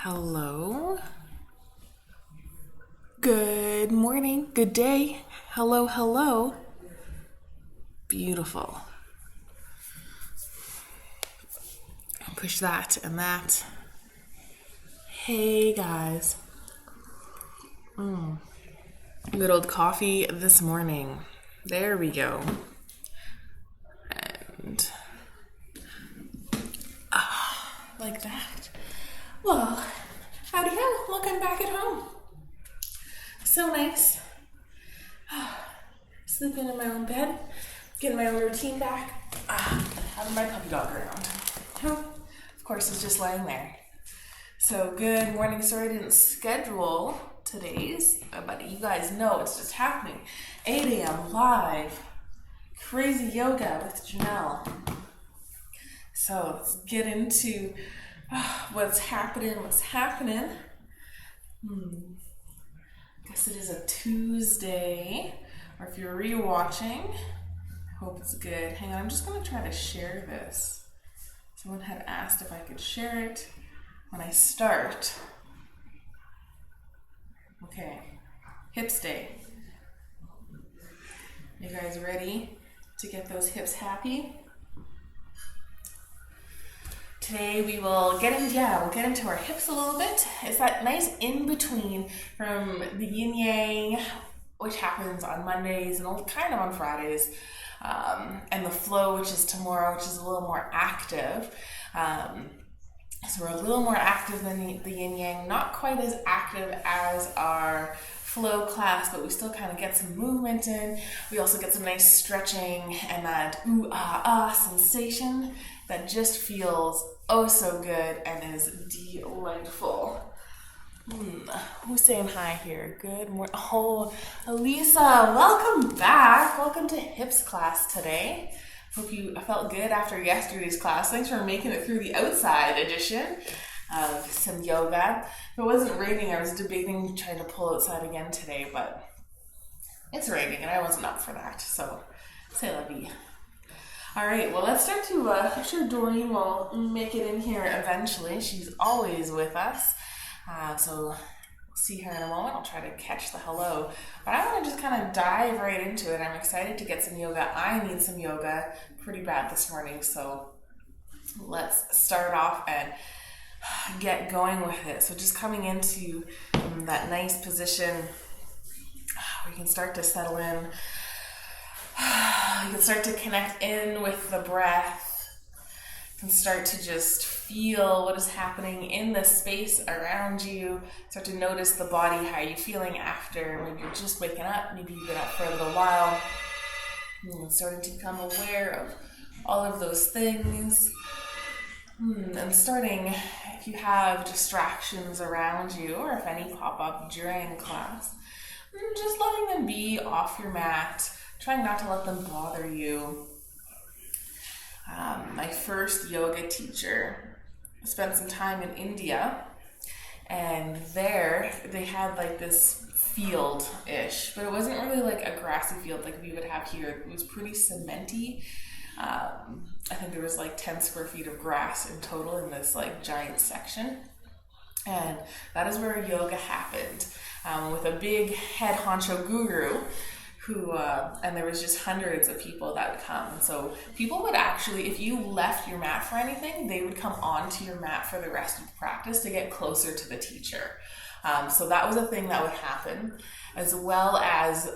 Hello. Good morning. Good day. Hello, hello. Beautiful. Push that and that. Hey guys. Good old coffee this morning. There we go. And like that. Well, howdy ho. Welcome back at home. So nice. Sleeping in my own bed, getting my own routine back, having my puppy dog around, who, of course, is just laying there. So good morning. Sorry I didn't schedule today's, but you guys know it's just happening. 8 a.m. live, crazy yoga with Janelle. So let's get into what's happening. Guess it is a Tuesday, or if you're rewatching, I hope it's good. Hang on, I'm just going to try to share this. Someone had asked if I could share it when I start. Okay, hips day. You guys ready to get those hips happy? Today we will get into our hips a little bit. It's that nice in-between from the yin-yang, which happens on Mondays and kind of on Fridays, and the flow, which is tomorrow, which is a little more active. So we're a little more active than the yin-yang, not quite as active as our flow class, but we still kind of get some movement in. We also get some nice stretching and that ooh-ah-ah sensation that just feels oh so good and is delightful. Who's saying hi here? Good morning. Oh, Elisa, welcome back. Welcome to hips class today. Hope you felt good after yesterday's class. Thanks for making it through the outside edition of some yoga. If it wasn't raining, I was debating trying to pull outside again today, but it's raining and I wasn't up for that. So, c'est la vie. All right, well, let's start to, I'm sure Doreen will make it in here eventually. She's always with us. So we'll see her in a moment. I'll try to catch the hello. But I want to just kind of dive right into it. I'm excited to get some yoga. I need some yoga pretty bad this morning. So let's start off and get going with it. So just coming into that nice position where you can start to settle in. You can start to connect in with the breath. You can start to just feel what is happening in the space around you. Start to notice the body. How are you feeling after? Maybe you're just waking up. Maybe you've been up for a little while. And starting to become aware of all of those things. And starting, if you have distractions around you, or if any pop up during class, just letting them be off your mat. Trying not to let them bother you. My first yoga teacher spent some time in India, and there they had like this field-ish, but it wasn't really like a grassy field like we would have here. It was pretty cementy. I think there was like 10 square feet of grass in total in this like giant section. And that is where yoga happened, with a big head honcho guru who, and there was just hundreds of people that would come. And so people would actually, if you left your mat for anything, they would come onto your mat for the rest of the practice to get closer to the teacher. So that was a thing that would happen, as well as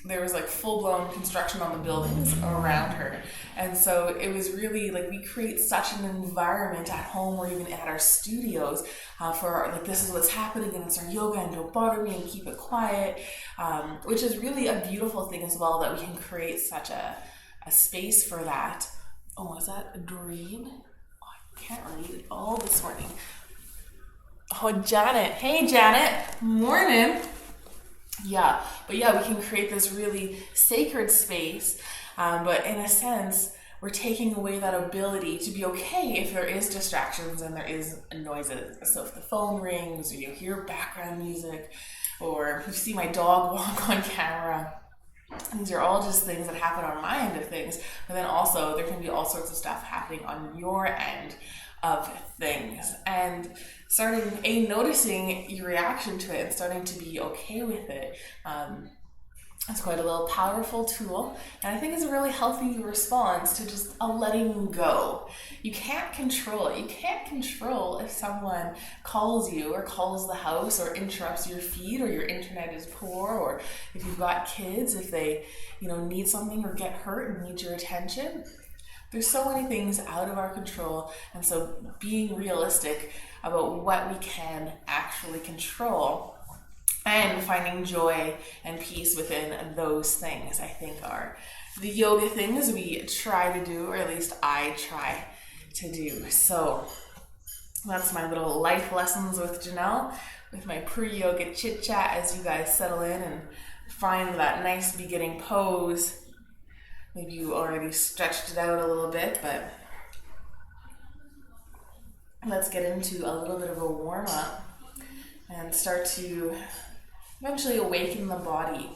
there was like full-blown construction on the buildings around her. And so it was really like we create such an environment at home or even at our studios for like this is what's happening and it's our yoga and don't bother me and keep it quiet, which is really a beautiful thing as well, that we can create such a space for that. Oh, is that a dream? Oh, I can't read it all this morning. Oh, Janet. Hey, Janet. Morning. Yeah, but yeah, we can create this really sacred space, but in a sense, we're taking away that ability to be okay if there is distractions and there is noises. So if the phone rings or you hear background music or you see my dog walk on camera, These are all just things that happen on my end of things, but then also there can be all sorts of stuff happening on your end of things. And noticing your reaction to it and starting to be okay with it. It's quite a little powerful tool, and I think it's a really healthy response to just a letting go. You can't control it. You can't control if someone calls you or calls the house or interrupts your feed or your internet is poor, or if you've got kids, if they need something or get hurt and need your attention. There's so many things out of our control, and so being realistic about what we can actually control and finding joy and peace within those things, I think, are the yoga things we try to do, or at least I try to do. So that's my little life lessons with Janelle, with my pre-yoga chit-chat as you guys settle in and find that nice beginning pose. Maybe you already stretched it out a little bit, but let's get into a little bit of a warm-up and start to eventually awaken the body.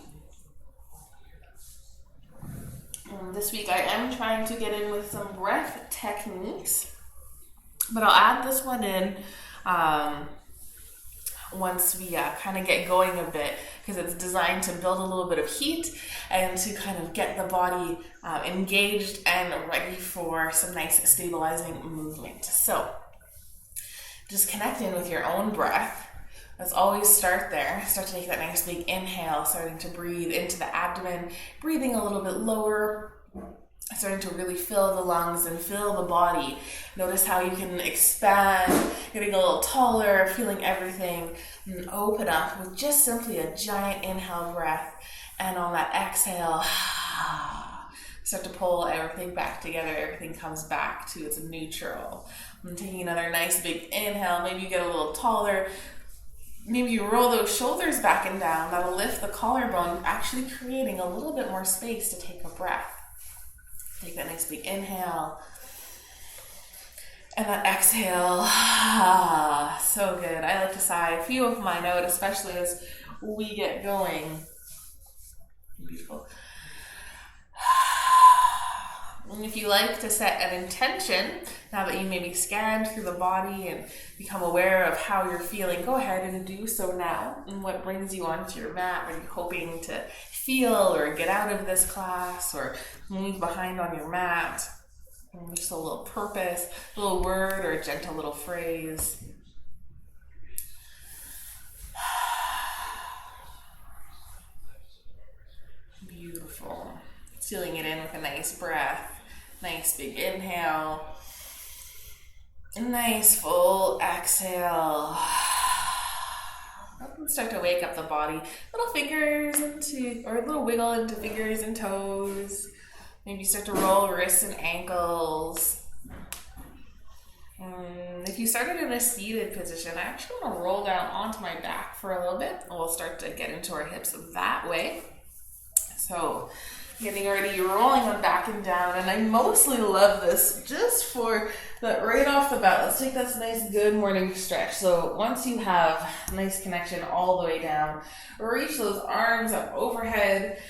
This week I am trying to get in with some breath techniques, but I'll add this one in once we kind of get going a bit, because it's designed to build a little bit of heat and to kind of get the body engaged and ready for some nice stabilizing movement. So just connect in with your own breath. Let's always start there. Start to take that nice big inhale, starting to breathe into the abdomen, breathing a little bit lower, starting to really fill the lungs and fill the body. Notice how you can expand, getting a little taller, feeling everything, and open up with just simply a giant inhale breath. And on that exhale, start to pull everything back together. Everything comes back to its neutral. And taking another nice big inhale, maybe you get a little taller. Maybe you roll those shoulders back and down. That'll lift the collarbone, actually creating a little bit more space to take a breath. Take that nice big inhale. And that exhale. So good. I like to sigh a few of mine out, especially as we get going. Beautiful. And if you like to set an intention, now that you maybe scanned through the body and become aware of how you're feeling, go ahead and do so now. And what brings you onto your mat? Are you hoping to feel or get out of this class or leave behind on your mat? And just a little purpose, a little word, or a gentle little phrase. Beautiful. Sealing it in with a nice breath. Nice big inhale. A nice full exhale. And start to wake up the body. Little fingers or a little wiggle into fingers and toes. Maybe start to roll wrists and ankles. If you started in a seated position, I actually want to roll down onto my back for a little bit. And we'll start to get into our hips that way. So getting ready, rolling on back and down. And I mostly love this just for that right off the bat. Let's take this nice good morning stretch. So once you have a nice connection all the way down, reach those arms up overhead.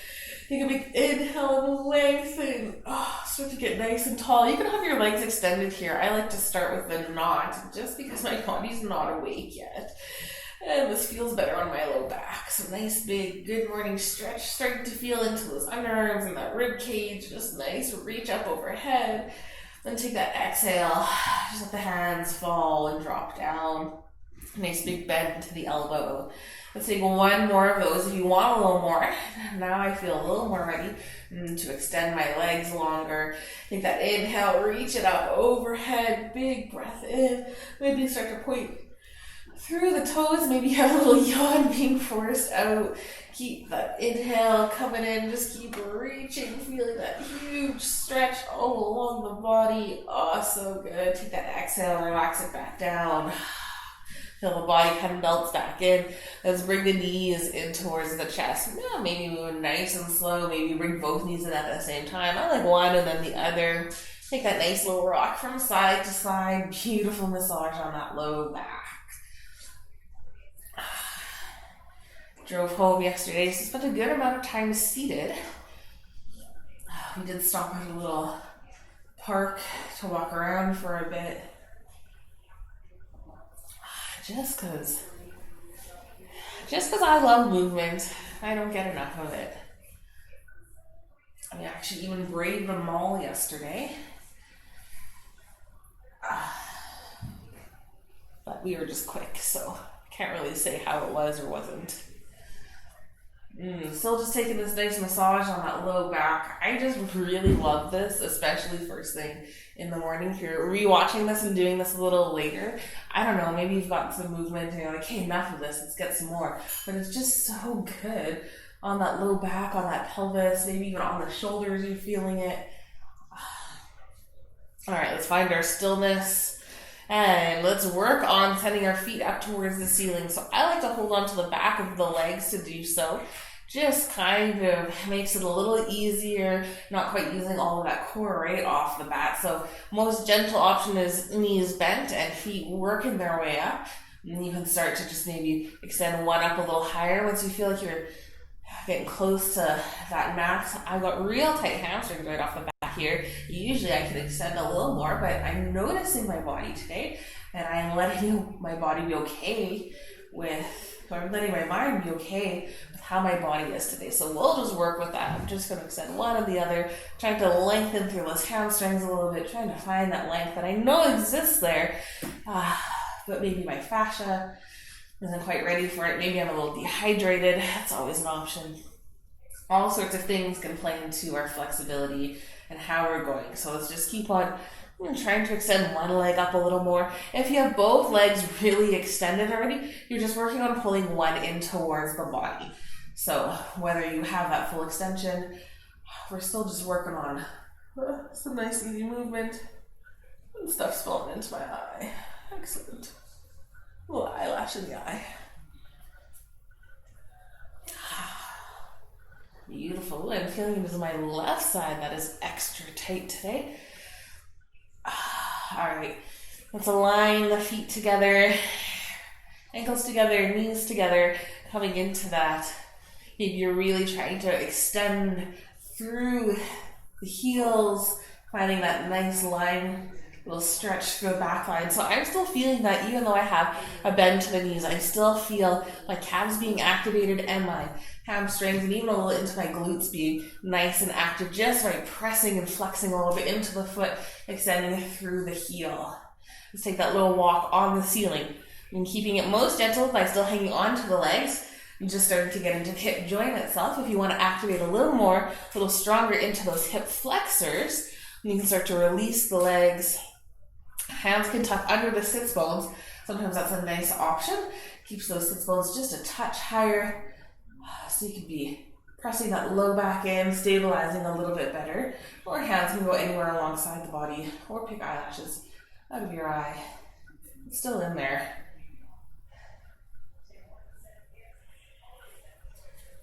Take a big inhale and lengthen. Start to get nice and tall. You can have your legs extended here. I like to start with a knot just because my body's not awake yet. And this feels better on my low back. So nice big good morning stretch. Starting to feel into those underarms and that rib cage. Just nice. Reach up overhead. Then take that exhale. Just let the hands fall and drop down. Nice big bend to the elbow. Let's take one more of those if you want a little more. Now I feel a little more ready to extend my legs longer. Take that inhale, reach it up overhead. Big breath in. Maybe start to point through the toes. Maybe have a little yawn being forced out. Keep that inhale coming in. Just keep reaching, feeling that huge stretch all along the body. Oh, so good. Take that exhale, relax it back down. Feel the body kind of melts back in. Let's bring the knees in towards the chest. Yeah, maybe move nice and slow. Maybe bring both knees in at the same time. I like one and then the other. Take that nice little rock from side to side. Beautiful massage on that low back. drove home yesterday, so spent a good amount of time seated. We did stop at a little park to walk around for a bit. Just because I love movement. I don't get enough of it. I actually even braved the mall yesterday. But we were just quick, so I can't really say how it was or wasn't. Still just taking this nice massage on that low back. I just really love this, especially first thing in the morning. If you're rewatching this and doing this a little later, I don't know, maybe you've gotten some movement and you're like, hey, enough of this, let's get some more. But it's just so good on that low back, on that pelvis, maybe even on the shoulders, you're feeling it. All right, let's find our stillness. And let's work on sending our feet up towards the ceiling. So I like to hold on to the back of the legs to do so. Just kind of makes it a little easier, not quite using all of that core right off the bat. So most gentle option is knees bent and feet working their way up. And you can start to just maybe extend one up a little higher once you feel like you're getting close to that max. I've got real tight hamstrings right off the bat here. Usually I can extend a little more, but I'm noticing my body today, and I'm letting my body be okay I'm letting my mind be okay with how my body is today. So we'll just work with that. I'm just going to extend one and the other, trying to lengthen through those hamstrings a little bit, trying to find that length that I know exists there, but maybe my fascia isn't quite ready for it. Maybe I'm a little dehydrated. That's always an option. All sorts of things can play into our flexibility and how we're going. So let's just keep on trying to extend one leg up a little more. If you have both legs really extended already, you're just working on pulling one in towards the body. So whether you have that full extension, we're still just working on some nice easy movement. And stuff's falling into my eye. Excellent. A little eyelash in the eye. Beautiful. I'm feeling it is my left side that is extra tight today. All right, let's align the feet together, ankles together, knees together, coming into that. Maybe you're really trying to extend through the heels, finding that nice line, little stretch through the back line. So I'm still feeling that even though I have a bend to the knees, I still feel my calves being activated and my hamstrings and even a little into my glutes being nice and active just by pressing and flexing a little bit into the foot, extending through the heel. Let's take that little walk on the ceiling and keeping it most gentle by still hanging on to the legs and just starting to get into the hip joint itself. If you want to activate a little more, a little stronger into those hip flexors, you can start to release the legs. Hands can tuck under the sits bones. Sometimes that's a nice option. Keeps those sits bones just a touch higher. So you can be pressing that low back in, stabilizing a little bit better. Or hands can go anywhere alongside the body. Or pick eyelashes out of your eye. It's still in there.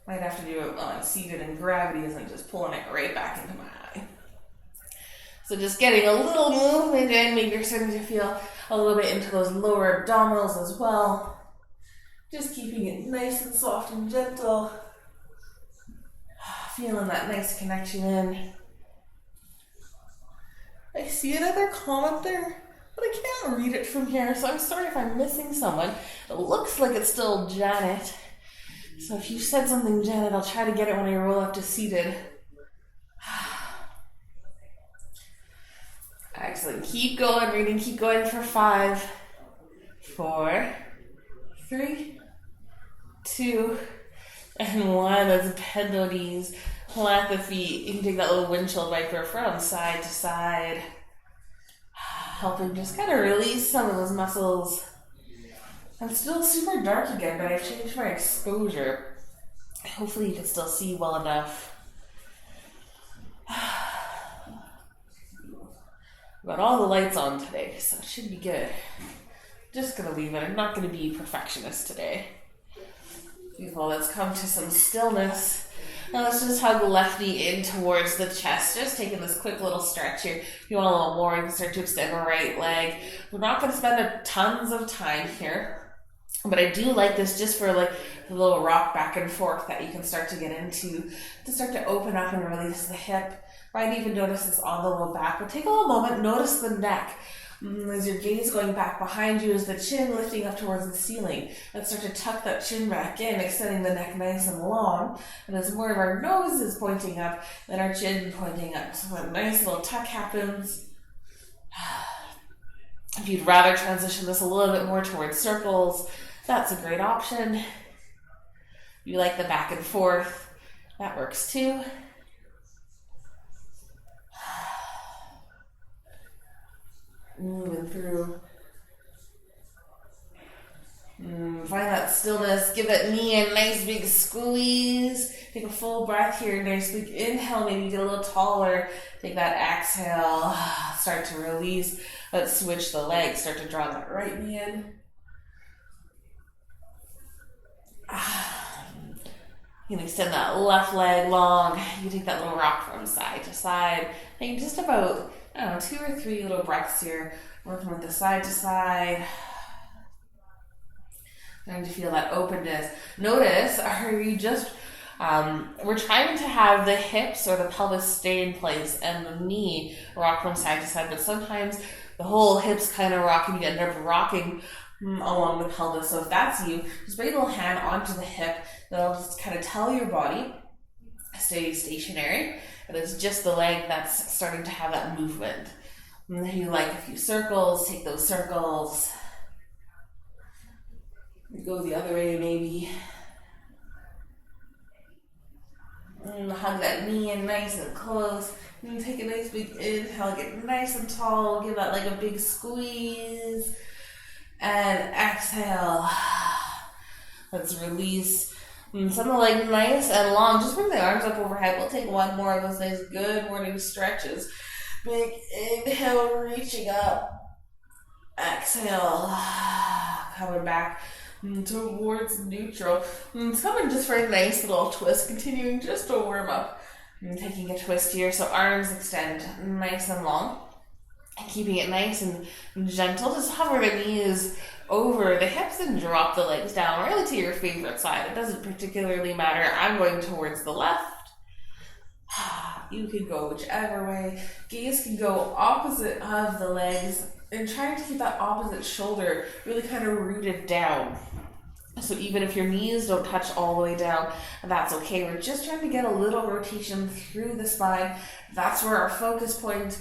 Might have to do it while I'm seated and gravity isn't just pulling it right back into my eye. So just getting a little movement in, maybe you're starting to feel a little bit into those lower abdominals as well. Just keeping it nice and soft and gentle. Feeling that nice connection in. I see another comment there, but I can't read it from here, so I'm sorry if I'm missing someone. It looks like it's still Janet. So if you said something, Janet, I'll try to get it when I roll up to seated. Excellent. Keep going, reading. Keep going for 5, 4, 3, 2, and 1. Let's bend those knees. Plant the feet. You can take that little windshield wiper from side to side. Helping just kind of release some of those muscles. I'm still super dark again, but I've changed my exposure. Hopefully you can still see well enough. Got all the lights on today, so it should be good. Just gonna leave it. I'm not gonna be perfectionist today. Beautiful. Let's come to some stillness. Now let's just hug the left knee in towards the chest. Just taking this quick little stretch here. If you want a little more, you can start to extend the right leg. We're not gonna spend tons of time here, but I do like this just for like the little rock back and forth that you can start to get into to start to open up and release the hip. Might even notice this on the low back, but take a little moment, notice the neck. As your gaze going back behind you, is the chin lifting up towards the ceiling. Let's start to tuck that chin back in, extending the neck nice and long. And as more of our nose is pointing up, then our chin pointing up. So a nice little tuck happens. If you'd rather transition this a little bit more towards circles, that's a great option. If you like the back and forth, that works too. Moving through. Find that stillness. Give that knee a nice big squeeze. Take a full breath here. Nice big inhale. Maybe get a little taller. Take that exhale. Start to release. Let's switch the legs. Start to draw that right knee in. You can extend that left leg long. You take that little rock from side to side. Take just about, 2 or 3 little breaths here. Working with the side to side. Trying to feel that openness. Notice, are you just, we're trying to have the hips or the pelvis stay in place and the knee rock from side to side, but sometimes the whole hips kind of rock and you end up rocking along the pelvis. So if that's you, just bring a little hand onto the hip. That'll just kind of tell your body, stay stationary. And it's just the leg that's starting to have that movement. And if you like a few circles, take those circles. Go the other way maybe. And hug that knee in nice and close. And take a nice big inhale, get nice and tall. Give that leg a big squeeze. And exhale. Let's release. Send the leg nice and long. Just bring the arms up overhead. We'll take one more of those nice good morning stretches. Big inhale, reaching up. Exhale. Coming back towards neutral. Coming just for a nice little twist. Continuing just to warm up. Taking a twist here. So arms extend nice and long. Keeping it nice and gentle. Just hover the knees over the hips and drop the legs down, really to your favorite side. It doesn't particularly matter. I'm going towards the left. You can go whichever way. Gaze can go opposite of the legs and trying to keep that opposite shoulder really kind of rooted down. So even if your knees don't touch all the way down, that's okay. We're just trying to get a little rotation through the spine. That's where our focus point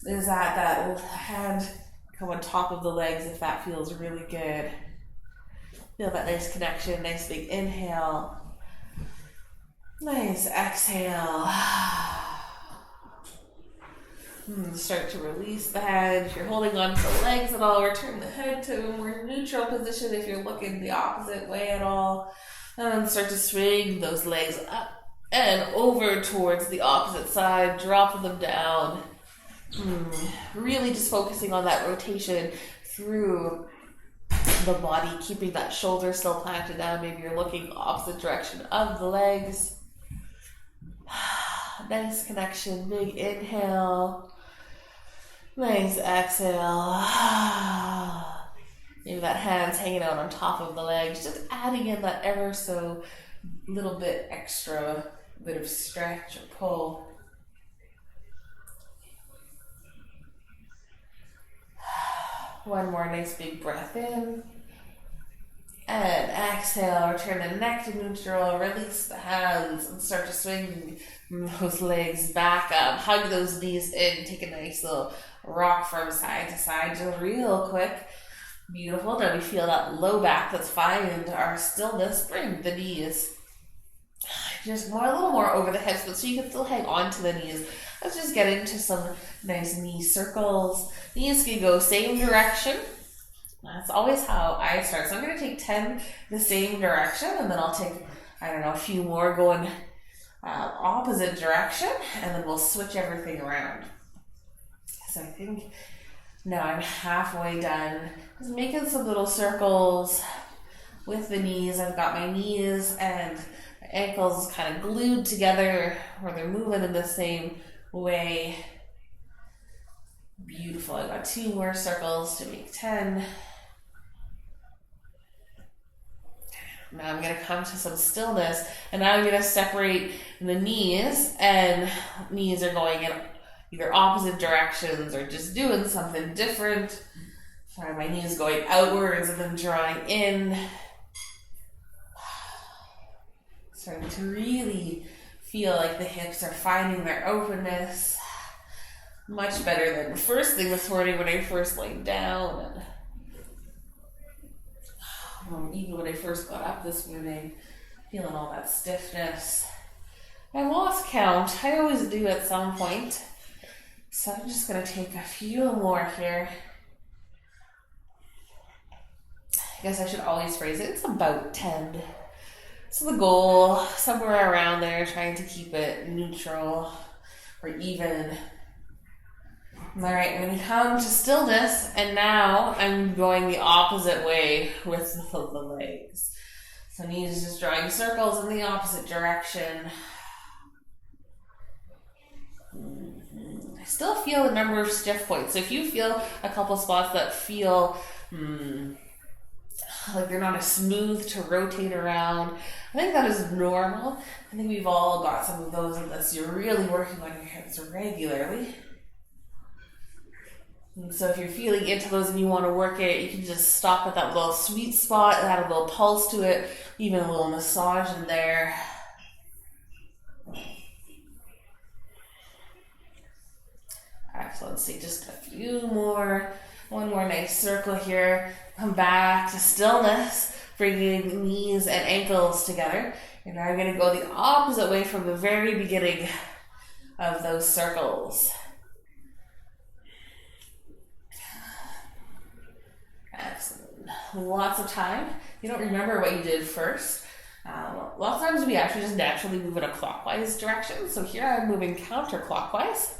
is at. That hand come on top of the legs if that feels really good. Feel that nice connection, nice big inhale. Nice exhale. Start to release the head. If you're holding on to the legs at all, return the head to a more neutral position if you're looking the opposite way at all. And then start to swing those legs up and over towards the opposite side, drop them down. Really just focusing on that rotation through the body, keeping that shoulder still planted down. Maybe you're looking opposite direction of the legs. Nice connection, big inhale. Nice exhale. Maybe that hand's hanging out on top of the legs, just adding in that ever so little bit extra bit of stretch or pull. One more nice big breath in. And exhale, return the neck to neutral, release the hands, and start to swing those legs back up. Hug those knees in, take a nice little rock from side to side, just real quick. Beautiful. Now we feel that low back. Let's find our stillness. Bring the knees just a little more over the hips, but so you can still hang on to the knees. Let's just get into some nice knee circles. Knees can go same direction. That's always how I start. So I'm going to take 10 the same direction, and then I'll take, a few more going opposite direction, and then we'll switch everything around. So I think now I'm halfway done. Just making some little circles with the knees. I've got my knees and my ankles kind of glued together, where they're moving in the same way. Beautiful. I've got 2 more circles to make 10. Now I'm going to come to some stillness, and now I'm going to separate the knees, and knees are going in either opposite directions or just doing something different. Sorry, my knees going outwards and then drawing in. Starting to really feel like the hips are finding their openness. Much better than the first thing this morning when I first laid down. And even when I first got up this morning, feeling all that stiffness. I lost count. I always do at some point. So I'm just going to take a few more here. I guess I should always phrase it. It's about 10. So the goal, somewhere around there, trying to keep it neutral or even. All right, I'm going to come to stillness, and now I'm going the opposite way with the legs. So knees just drawing circles in the opposite direction. I still feel a number of stiff points. So if you feel a couple spots that feel like they're not as smooth to rotate around, I think that is normal. I think we've all got some of those unless you're really working on your hips regularly. And so if you're feeling into those and you want to work it, you can just stop at that little sweet spot and add a little pulse to it, even a little massage in there. Excellent. Let's see, just a few more. One more nice circle here. Come back to stillness, bringing knees and ankles together. And now I'm going to go the opposite way from the very beginning of those circles. Excellent. Lots of time. You don't remember what you did first. Lots of times we actually just naturally move in a clockwise direction. So here I'm moving counterclockwise.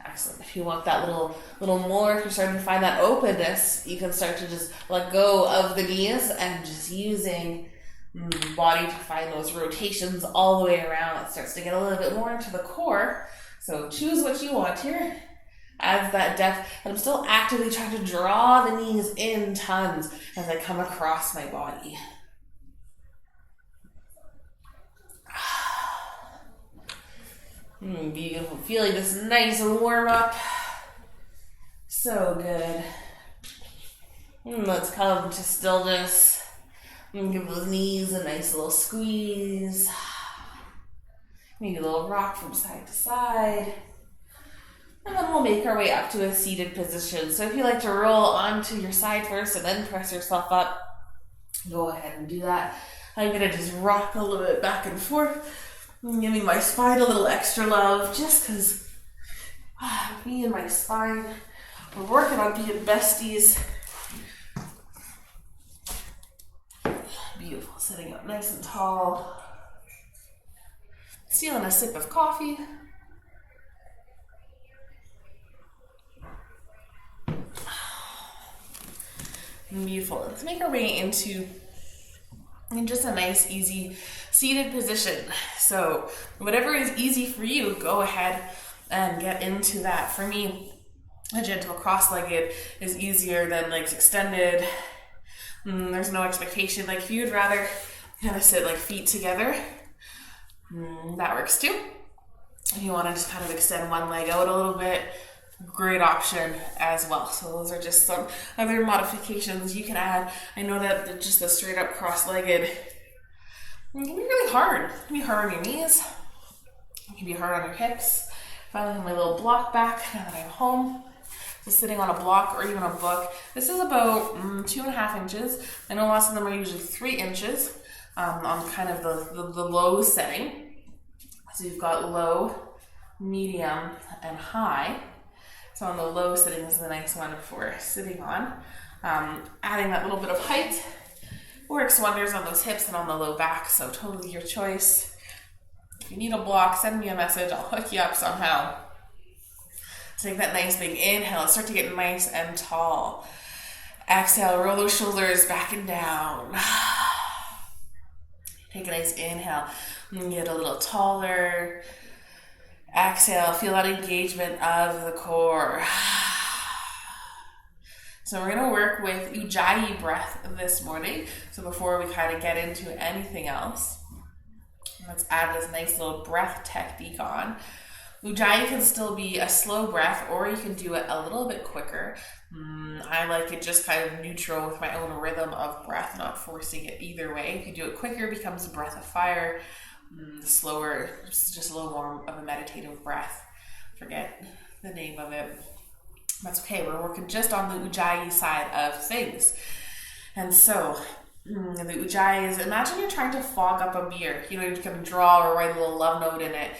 Excellent. If you want that little more, if you're starting to find that openness, you can start to just let go of the knees and just using the body to find those rotations all the way around. It starts to get a little bit more into the core. So choose what you want here. Adds that depth. And I'm still actively trying to draw the knees in tons as I come across my body. Beautiful. Feeling this nice warm up. So good. Let's come to stillness. Give those knees a nice little squeeze. Maybe a little rock from side to side. And then we'll make our way up to a seated position. So if you like to roll onto your side first and then press yourself up, go ahead and do that. I'm going to just rock a little bit back and forth. Giving my spine a little extra love just because me and my spine, we're working on being besties. Beautiful. Sitting up nice and tall. Stealing a sip of coffee. Beautiful. Let's make our way into just a nice, easy seated position. So whatever is easy for you, go ahead and get into that. For me, a gentle cross-legged is easier than legs extended. There's no expectation. Like if you'd rather kind of sit like feet together, that works too. If you want to just kind of extend one leg out a little bit, great option as well. So those are just some other modifications you can add. I know that just the straight up cross-legged can be really hard. It can be hard on your knees. It can be hard on your hips. Finally, my little block back now that I'm home. Just sitting on a block or even a book. This is about 2.5 inches. I know lots of them are usually 3 inches on kind of the low setting. So you've got low, medium, and high. So on the low setting is the nice one for sitting on. Adding that little bit of height works wonders on those hips and on the low back, so totally your choice. If you need a block, send me a message. I'll hook you up somehow. Take that nice big inhale. Start to get nice and tall. Exhale, roll those shoulders back and down. Take a nice inhale and get a little taller. Exhale, feel that engagement of the core. So we're going to work with Ujjayi breath this morning. So before we kind of get into anything else, let's add this nice little breath technique on. Ujjayi can still be a slow breath, or you can do it a little bit quicker. I like it just kind of neutral with my own rhythm of breath, not forcing it either way. If you do it quicker, it becomes a breath of fire. Slower, just a little more of a meditative breath. Forget the name of it. That's okay. We're working just on the Ujjayi side of things. And so the Ujjayi is, imagine you're trying to fog up a mirror. You know, you're going to draw or write a little love note in it.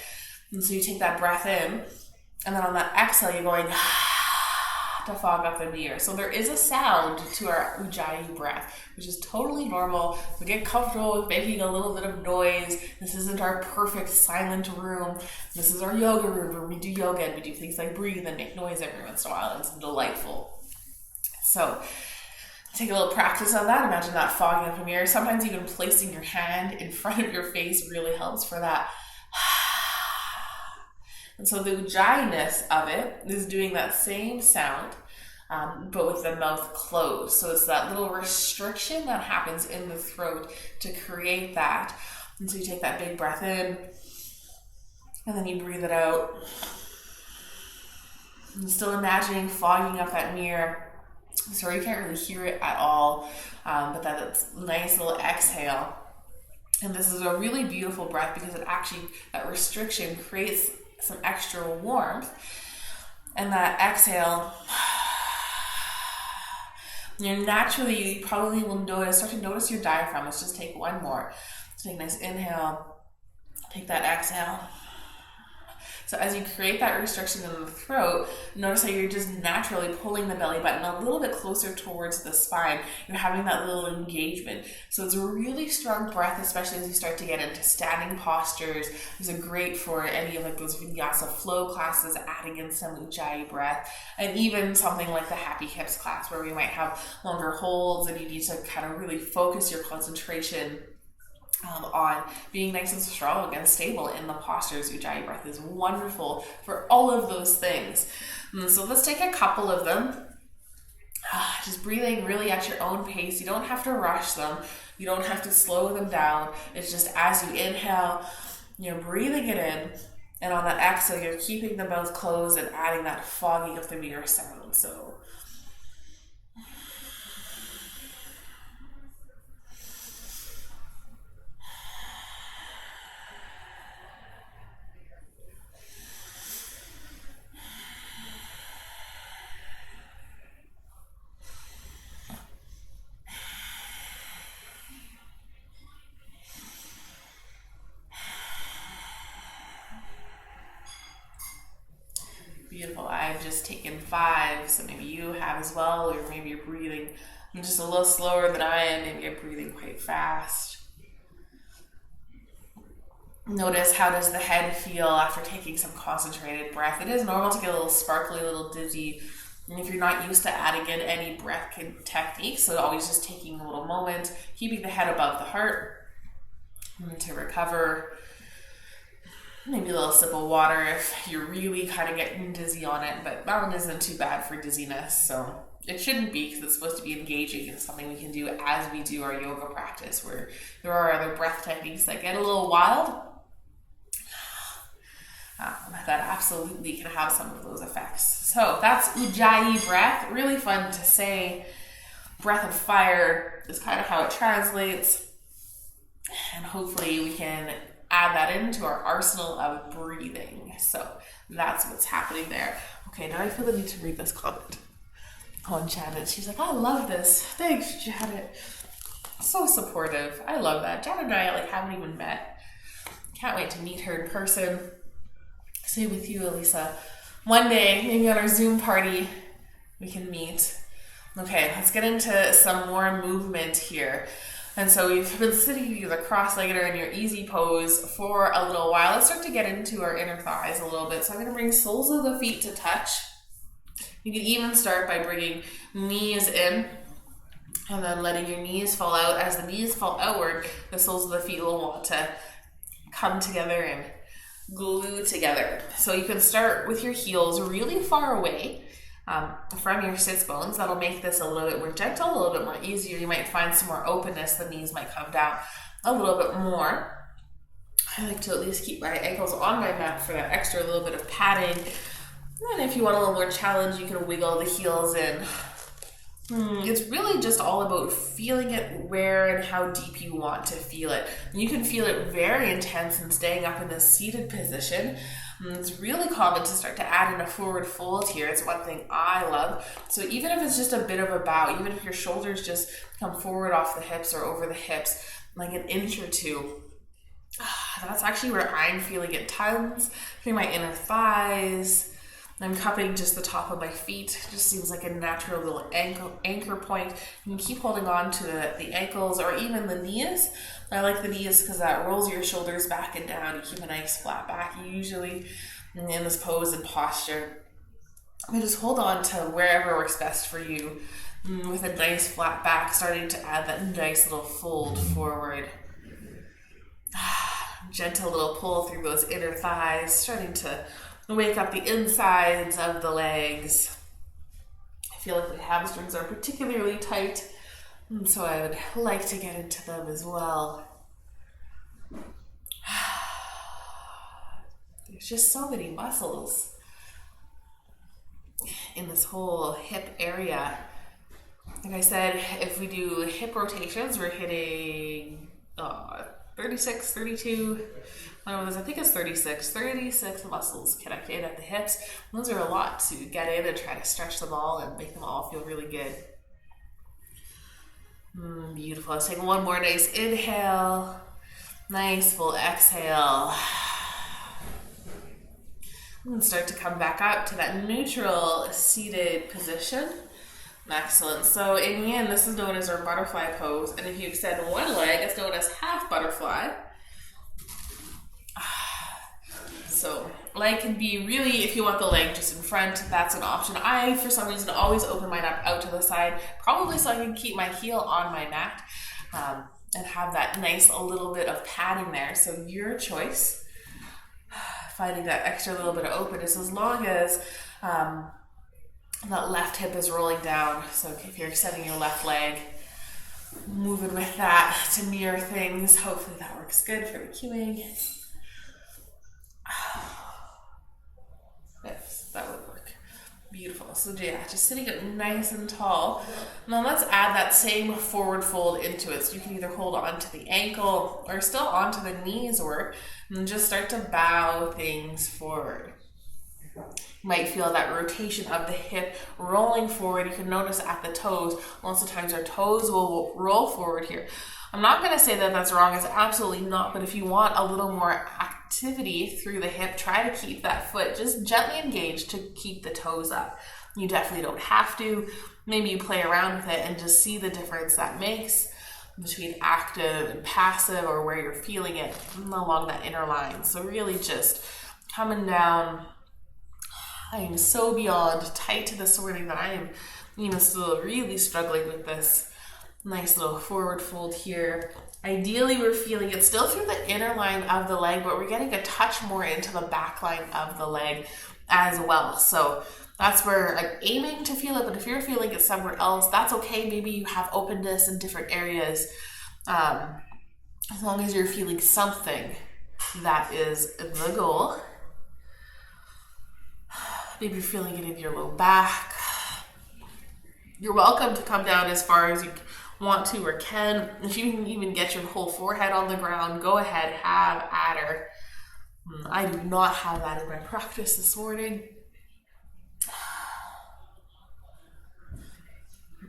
And so you take that breath in, and then on that exhale, you're going to fog up the mirror. So there is a sound to our Ujjayi breath, which is totally normal. So get comfortable with making a little bit of noise. This isn't our perfect silent room. This is our yoga room where we do yoga and we do things like breathe and make noise every once in a while. And it's delightful. So take a little practice on that. Imagine that fogging up a mirror. Sometimes even placing your hand in front of your face really helps for that. And so the Ujjayi-ness of it is doing that same sound, but with the mouth closed. So it's that little restriction that happens in the throat to create that. And so you take that big breath in, and then you breathe it out. And still imagining fogging up that mirror. So you can't really hear it at all, but that's a nice little exhale. And this is a really beautiful breath because it actually, that restriction creates some extra warmth. And that exhale, you probably will start to notice your diaphragm. Let's just take one more. So take a nice inhale, take that exhale. So as you create that restriction in the throat, notice how you're just naturally pulling the belly button a little bit closer towards the spine. You're having that little engagement. So it's a really strong breath, especially as you start to get into standing postures. It's great for any of like those vinyasa flow classes, adding in some Ujjayi breath, and even something like the happy hips class where we might have longer holds and you need to kind of really focus your concentration on being nice and strong and stable in the postures. Ujjayi breath is wonderful for all of those things. So let's take a couple of them. Just breathing really at your own pace. You don't have to rush them. You don't have to slow them down. It's just as you inhale, you're breathing it in, and on that exhale, you're keeping the mouth closed and adding that fogging of the mirror sound. So beautiful. I've just taken 5, so maybe you have as well, or maybe you're breathing just a little slower than I am. Maybe you're breathing quite fast. Notice, how does the head feel after taking some concentrated breath? It is normal to get a little sparkly, a little dizzy. And if you're not used to adding in any breath techniques, so always just taking a little moment, keeping the head above the heart, and to recover. Maybe a little sip of water if you're really kind of getting dizzy on it, but that one isn't too bad for dizziness, so it shouldn't be, because it's supposed to be engaging. It's something we can do as we do our yoga practice, where there are other breath techniques that get a little wild. That absolutely can have some of those effects. So that's Ujjayi breath. Really fun to say. Breath of fire is kind of how it translates, and hopefully we can add that into our arsenal of breathing. So that's what's happening there. Okay, now I feel the need to read this comment on Janet. She's like, I love this. Thanks, Janet. So supportive. I love that. Janet and I haven't even met. Can't wait to meet her in person. Same with you, Elisa. One day, maybe on our Zoom party, we can meet. Okay, let's get into some more movement here. And so we've been sitting either cross-legged or in your easy pose for a little while. Let's start to get into our inner thighs a little bit. So I'm going to bring soles of the feet to touch. You can even start by bringing knees in and then letting your knees fall out. As the knees fall outward, the soles of the feet will want to come together and glue together. So you can start with your heels really far away. from your sits bones. That'll make this a little bit more gentle, a little bit more easier. You might find some more openness. The knees might come down a little bit more. I like to at least keep my ankles on my mat for that extra little bit of padding. And if you want a little more challenge, you can wiggle the heels in. It's really just all about feeling it where and how deep you want to feel it. You can feel it very intense and staying up in this seated position. It's really common to start to add in a forward fold here. It's one thing I love. So even if it's just a bit of a bow, even if your shoulders just come forward off the hips or over the hips, like an inch or two, that's actually where I'm feeling it. Tons through my inner thighs. I'm cupping just the top of my feet. It just seems like a natural little anchor point. You can keep holding on to the ankles or even the knees. I like the knees because that rolls your shoulders back and down. You keep a nice flat back usually in this pose and posture. And just hold on to wherever works best for you with a nice flat back, starting to add that nice little fold forward. Gentle little pull through those inner thighs, starting to wake up the insides of the legs. I feel like the hamstrings are particularly tight, and so I would like to get into them as well. There's just so many muscles in this whole hip area. Like I said, if we do hip rotations, we're hitting 36, 32, I think it's 36 muscles connected at the hips. Those are a lot to get in and try to stretch them all and make them all feel really good. Beautiful. Let's take one more nice inhale. Nice full exhale. And start to come back up to that neutral seated position. Excellent. So in yin, this is known as our butterfly pose. And if you extend one leg, it's known as half butterfly. So leg can be really, if you want the leg just in front, that's an option. I, for some reason, always open mine up out to the side, probably so I can keep my heel on my mat and have that nice a little bit of padding there. So your choice, finding that extra little bit of openness as long as that left hip is rolling down. So if you're extending your left leg, moving with that to mirror things. Hopefully that works good for the cueing. Yes, that would work. Beautiful. So yeah, just sitting up nice and tall. Now let's add that same forward fold into it. So you can either hold onto the ankle or still onto the knees and just start to bow things forward. You might feel that rotation of the hip rolling forward. You can notice at the toes, lots of times our toes will roll forward here. I'm not going to say that that's wrong. It's absolutely not. But if you want a little more activity through the hip, try to keep that foot just gently engaged to keep the toes up. You definitely don't have to. Maybe you play around with it and just see the difference that makes between active and passive, or where you're feeling it along that inner line. So really just coming down. I am so beyond tight to this morning that I am, still really struggling with this. Nice little forward fold here. Ideally, we're feeling it still through the inner line of the leg, but we're getting a touch more into the back line of the leg as well. So that's where I'm aiming to feel it, but if you're feeling it somewhere else, that's okay. Maybe you have openness in different areas. As long as you're feeling something, that is the goal. Maybe you're feeling it in your low back. You're welcome to come down as far as you want to or can. If you can even get your whole forehead on the ground, go ahead, have at her. I do not have that in my practice this morning.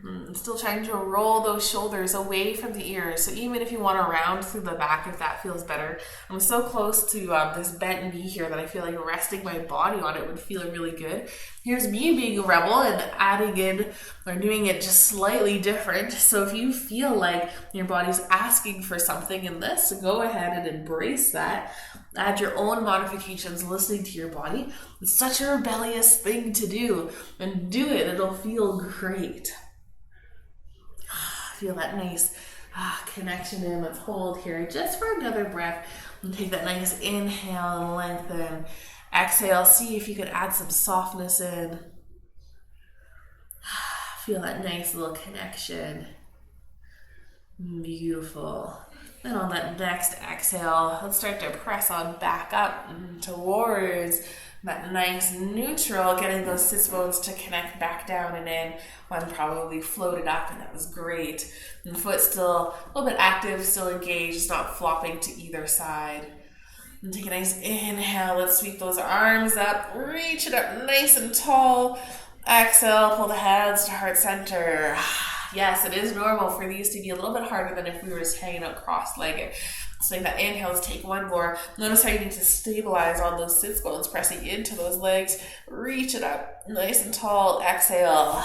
I'm still trying to roll those shoulders away from the ears. So even if you want to round through the back, if that feels better. I'm so close to this bent knee here that I feel like resting my body on it would feel really good. Here's me being a rebel and adding in or doing it just slightly different. So if you feel like your body's asking for something in this, go ahead and embrace that. Add your own modifications, listening to your body. It's such a rebellious thing to do, and do it. It'll feel great. Feel that nice connection in. Let's hold here just for another breath and take that nice inhale and lengthen. Exhale, see if you could add some softness in. Feel that nice little connection. Beautiful. Then on that next exhale, let's start to press on back up towards that nice neutral, getting those sits bones to connect back down and in. One probably floated up, and that was great. And the foot still a little bit active, still engaged, just not flopping to either side. And take a nice inhale. Let's sweep those arms up, reach it up nice and tall. Exhale, pull the hands to heart center. Yes, it is normal for these to be a little bit harder than if we were just hanging out cross-legged. So take that inhale, let's take one more. Notice how you need to stabilize on those sits bones, pressing into those legs. Reach it up nice and tall. Exhale.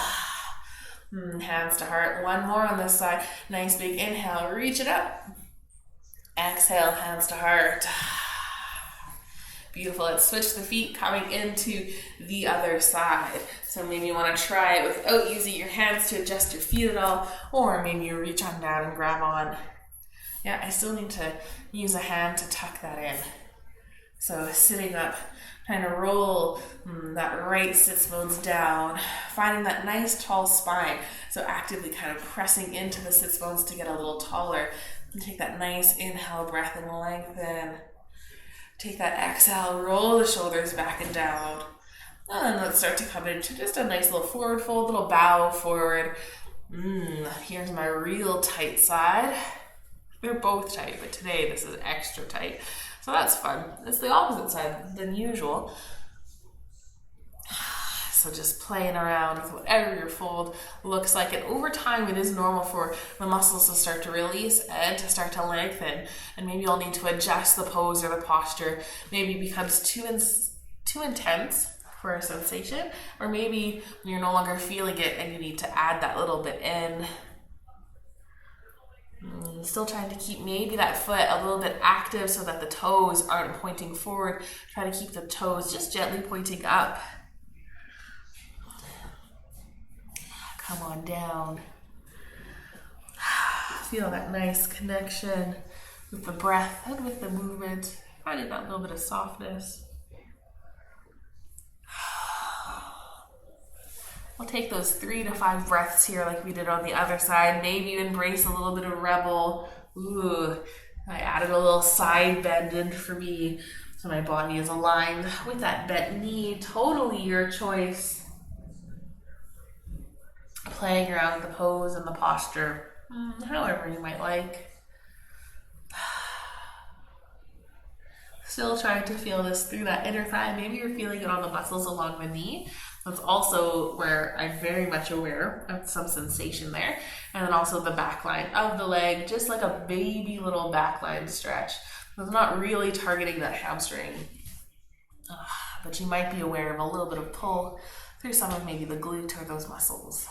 Hands to heart. One more on this side. Nice big inhale. Reach it up. Exhale, hands to heart. Beautiful. Let's switch the feet coming into the other side. So maybe you want to try it without using your hands to adjust your feet at all, or maybe you reach on down and grab on. Yeah, I still need to use a hand to tuck that in. So sitting up, trying to roll that right sits bones down, finding that nice tall spine. So actively kind of pressing into the sits bones to get a little taller. And take that nice inhale breath and lengthen. Take that exhale, roll the shoulders back and down. And let's start to come into just a nice little forward fold, little bow forward. Here's my real tight side. They're both tight, but today this is extra tight. So that's fun. It's the opposite side than usual. So just playing around with whatever your fold looks like. And over time, it is normal for the muscles to start to release and to start to lengthen. And maybe you'll need to adjust the pose or the posture. Maybe it becomes too intense for a sensation. Or maybe you're no longer feeling it and you need to add that little bit in. Still trying to keep maybe that foot a little bit active so that the toes aren't pointing forward. Try to keep the toes just gently pointing up. Come on down. Feel that nice connection with the breath and with the movement. Finding that little bit of softness. We'll take those 3 to 5 breaths here like we did on the other side. Maybe you embrace a little bit of rebel. Ooh, I added a little side bend in for me so my body is aligned with that bent knee. Totally your choice. Playing around with the pose and the posture, however you might like. Still trying to feel this through that inner thigh. Maybe you're feeling it on the muscles along the knee. That's also where I'm very much aware of some sensation there. And then also the back line of the leg, just like a baby little back line stretch. It's not really targeting that hamstring. But you might be aware of a little bit of pull through some of maybe the glute or those muscles.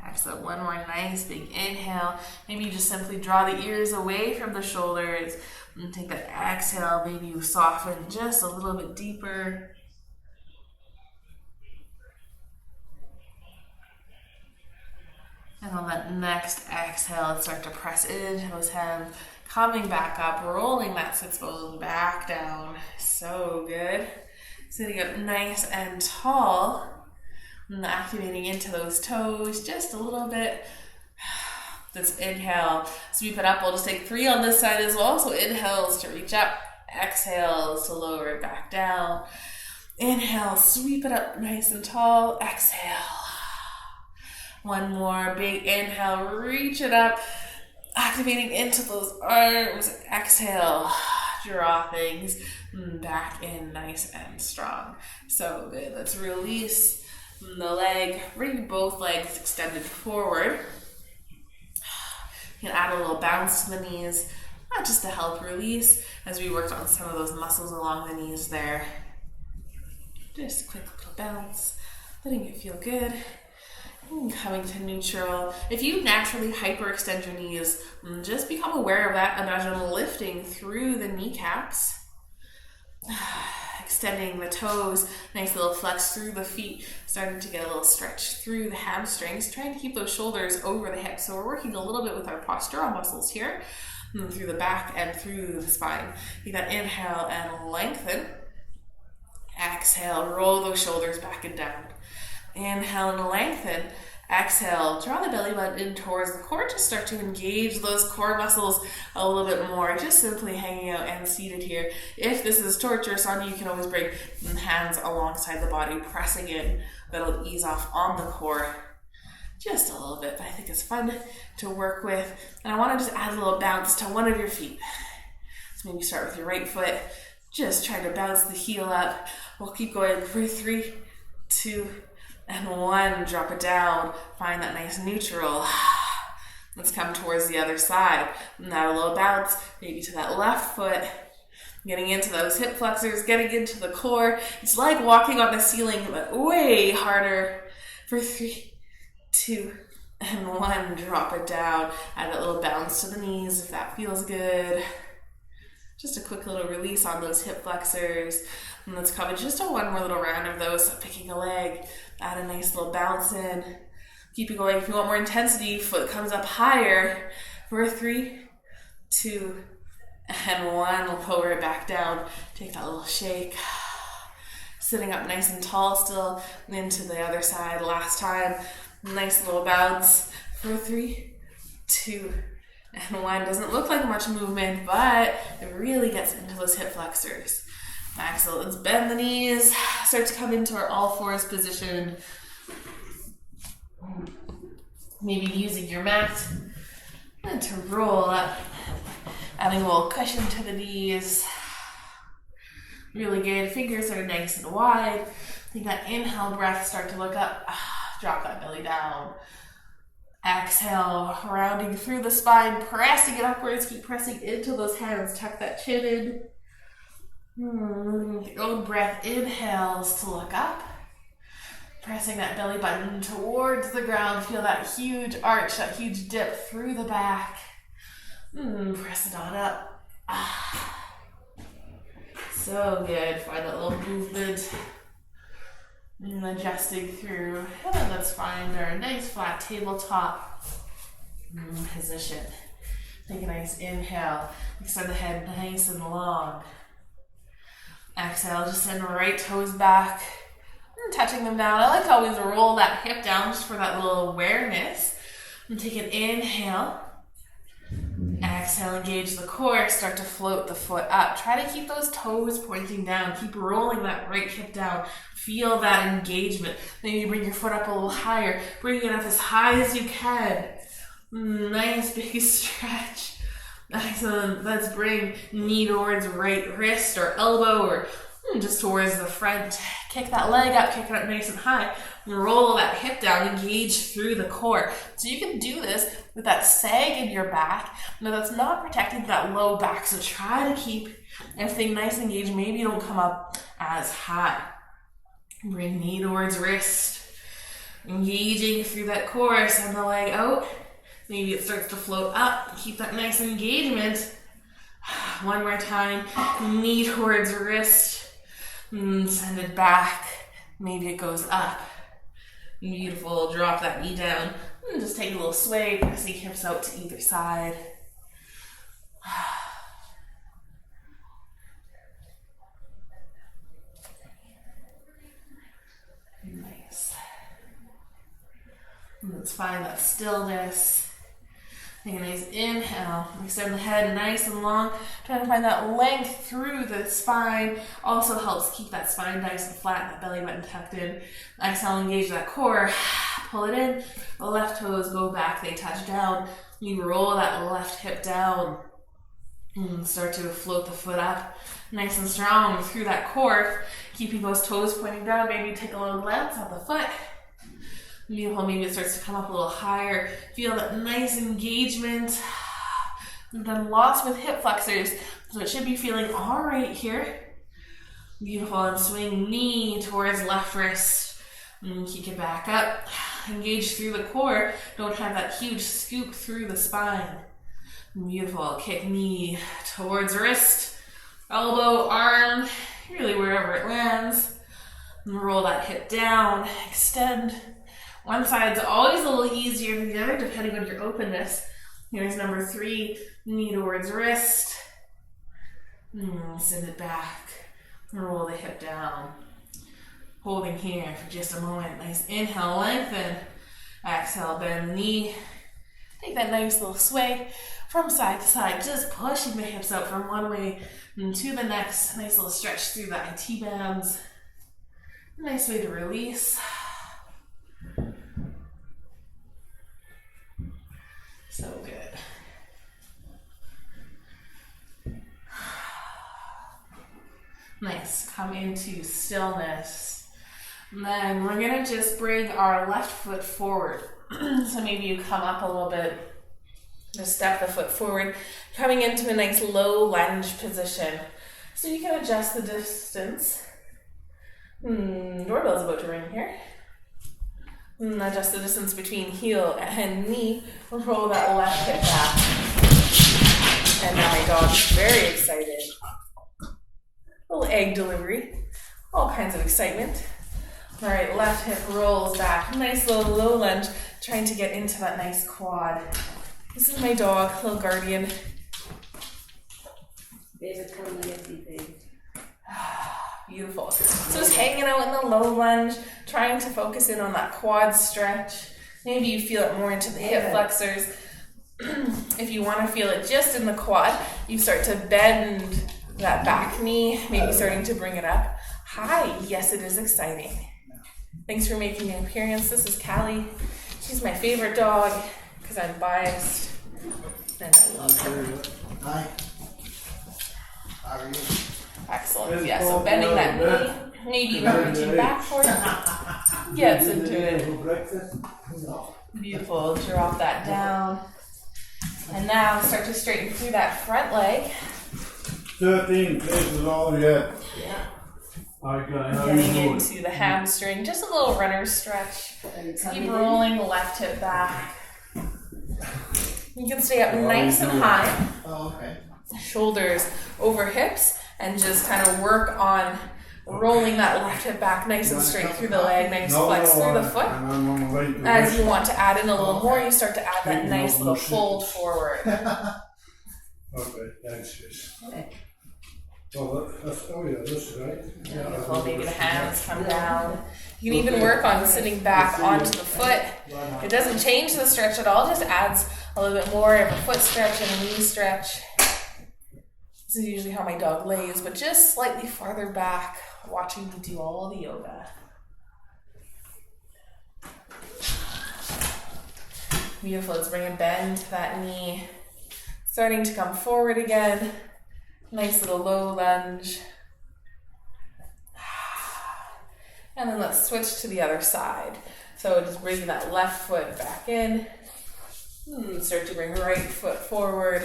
Excellent. One more nice big inhale. Maybe you just simply draw the ears away from the shoulders and take that exhale. Maybe you soften just a little bit deeper. And on that next exhale, let's start to press into those hands, coming back up, rolling that sits bone back down. So good. Sitting up nice and tall. And activating into those toes just a little bit. Let's inhale, sweep it up. We'll just take 3 on this side as well. So inhales to reach up, exhales to lower it back down. Inhale, sweep it up nice and tall. Exhale. One more big inhale, reach it up, activating into those arms. Exhale, draw things back in nice and strong. So good. Let's release the leg, bring both legs extended forward. You can add a little bounce to the knees, not just to help release, as we worked on some of those muscles along the knees there. Just a quick little bounce, letting it feel good. Coming to neutral. If you naturally hyperextend your knees, just become aware of that. Imagine lifting through the kneecaps. Extending the toes, nice little flex through the feet, starting to get a little stretch through the hamstrings, trying to keep those shoulders over the hips. So we're working a little bit with our postural muscles here. and through the back and through the spine. Take that inhale and lengthen. Exhale, roll those shoulders back and down. Inhale and lengthen. Exhale, draw the belly button in towards the core. Just start to engage those core muscles a little bit more. Just simply hanging out and seated here. If this is torturous on you, you can always bring the hands alongside the body, pressing in. That'll ease off on the core just a little bit, but I think it's fun to work with. And I want to just add a little bounce to one of your feet. So maybe start with your right foot. Just try to bounce the heel up. We'll keep going for 3, 2, and 1. Drop it down. Find that nice neutral. Let's come towards the other side. Now a little bounce, maybe to that left foot. Getting into those hip flexors, getting into the core. It's like walking on the ceiling, but way harder. For 3, 2, and 1. Drop it down. Add a little bounce to the knees if that feels good. Just a quick little release on those hip flexors. And let's come in just one more little round of those. So picking a leg, add a nice little bounce in. Keep it going. If you want more intensity, foot comes up higher. For 3, 2, and 1. We'll lower it back down. Take that little shake. Sitting up nice and tall still. And into the other side. Last time. Nice little bounce. For 3, 2, and 1. Doesn't look like much movement, but it really gets into those hip flexors. Excellent. Let's bend the knees. Start to come into our all fours position. Maybe using your mat. And to roll up. Adding a little cushion to the knees. Really good. Fingers are nice and wide. Take that inhale breath. Start to look up. Drop that belly down. Exhale, rounding through the spine, pressing it upwards. Keep pressing into those hands. Tuck that chin in. Your own breath inhales to look up. Pressing that belly button towards the ground. Feel that huge arch, that huge dip through the back. Press it on up. So good. Find that little movement. Adjusting through. And then let's find our nice flat tabletop position. Take a nice inhale. Extend the head nice and long. Exhale, just send the right toes back. And touching them down. I like to always roll that hip down just for that little awareness. And take an inhale. Exhale, engage the core. Start to float the foot up. Try to keep those toes pointing down. Keep rolling that right hip down. Feel that engagement. Maybe bring your foot up a little higher. Bring it up as high as you can. Nice big stretch. Excellent. Let's bring knee towards right wrist or elbow or just towards the front. Kick that leg up, kick it up nice and high. Roll that hip down, engage through the core. So you can do this with that sag in your back. Now that's not protecting that low back, so try to keep everything nice and engaged. Maybe you don't come up as high. Bring knee towards wrist. Engaging through that core, send the leg out. Maybe it starts to float up. Keep that nice engagement. One more time. Knee towards wrist. Send it back. Maybe it goes up. Beautiful. Drop that knee down. And just take a little sway, pressing hips out to either side. Nice. Let's find that stillness. Take a nice inhale. Extend the head nice and long. Trying to find that length through the spine. Also helps keep that spine nice and flat, that belly button tucked in. Exhale, engage that core. Pull it in. The left toes go back. They touch down. You roll that left hip down. And start to float the foot up. Nice and strong through that core. Keeping those toes pointing down. Maybe take a little glance at the foot. Beautiful. Maybe it starts to come up a little higher. Feel that nice engagement. We've done lots with hip flexors, so it should be feeling all right here. Beautiful. And swing knee towards left wrist. And kick it back up. Engage through the core. Don't have that huge scoop through the spine. Beautiful. Kick knee towards wrist. Elbow, arm, really wherever it lands. And roll that hip down. Extend. One side's always a little easier than the other, depending on your openness. Here's number 3, knee towards wrist. Send it back. Roll the hip down. Holding here for just a moment. Nice inhale, lengthen. Exhale, bend the knee. Take that nice little sway from side to side, just pushing the hips out from one way to the next. Nice little stretch through the IT bands. Nice way to release. So good. Nice. Come into stillness. And then we're going to just bring our left foot forward. So maybe you come up a little bit. Just step the foot forward. Coming into a nice low lunge position. So you can adjust the distance. Doorbell's about to ring here. Adjust the distance between heel and knee. Roll that left hip back. And now my dog is very excited. Little egg delivery. All kinds of excitement. All right, left hip rolls back. Nice little low lunge. Trying to get into that nice quad. This is my dog, little guardian. Beautiful. So just hanging out in the low lunge, trying to focus in on that quad stretch. Maybe you feel it more into the hip flexors. If you want to feel it just in the quad, you start to bend that back knee, maybe starting to bring it up. Hi, yes, it is exciting. Thanks for making an appearance. This is Callie. She's my favorite dog because I'm biased and I love her. Hi. How are you? Excellent. Yeah, so bending that knee, maybe even reaching back for it. Gets into it. Beautiful. Drop that down. And now start to straighten through that front leg. 13 places all yet. Yeah. Okay, Getting into the hamstring. Just a little runner stretch. Keep rolling the left hip back. You can stay up nice and high. Oh, okay. Shoulders over hips. And just kind of work on rolling that left hip back nice and straight through the leg, nice flex through the foot. As you want to add in a little more, you start to add that nice little fold forward. Okay, thanks. Oh, that's right. Beautiful. Maybe the hands come down. You can even work on sitting back onto the foot. It doesn't change the stretch at all, just adds a little bit more of a foot stretch and a knee stretch. This is usually how my dog lays, but just slightly farther back, watching me do all the yoga. Beautiful. Let's bring a bend to that knee. Starting to come forward again. Nice little low lunge. And then let's switch to the other side. So just bring that left foot back in. Start to bring right foot forward.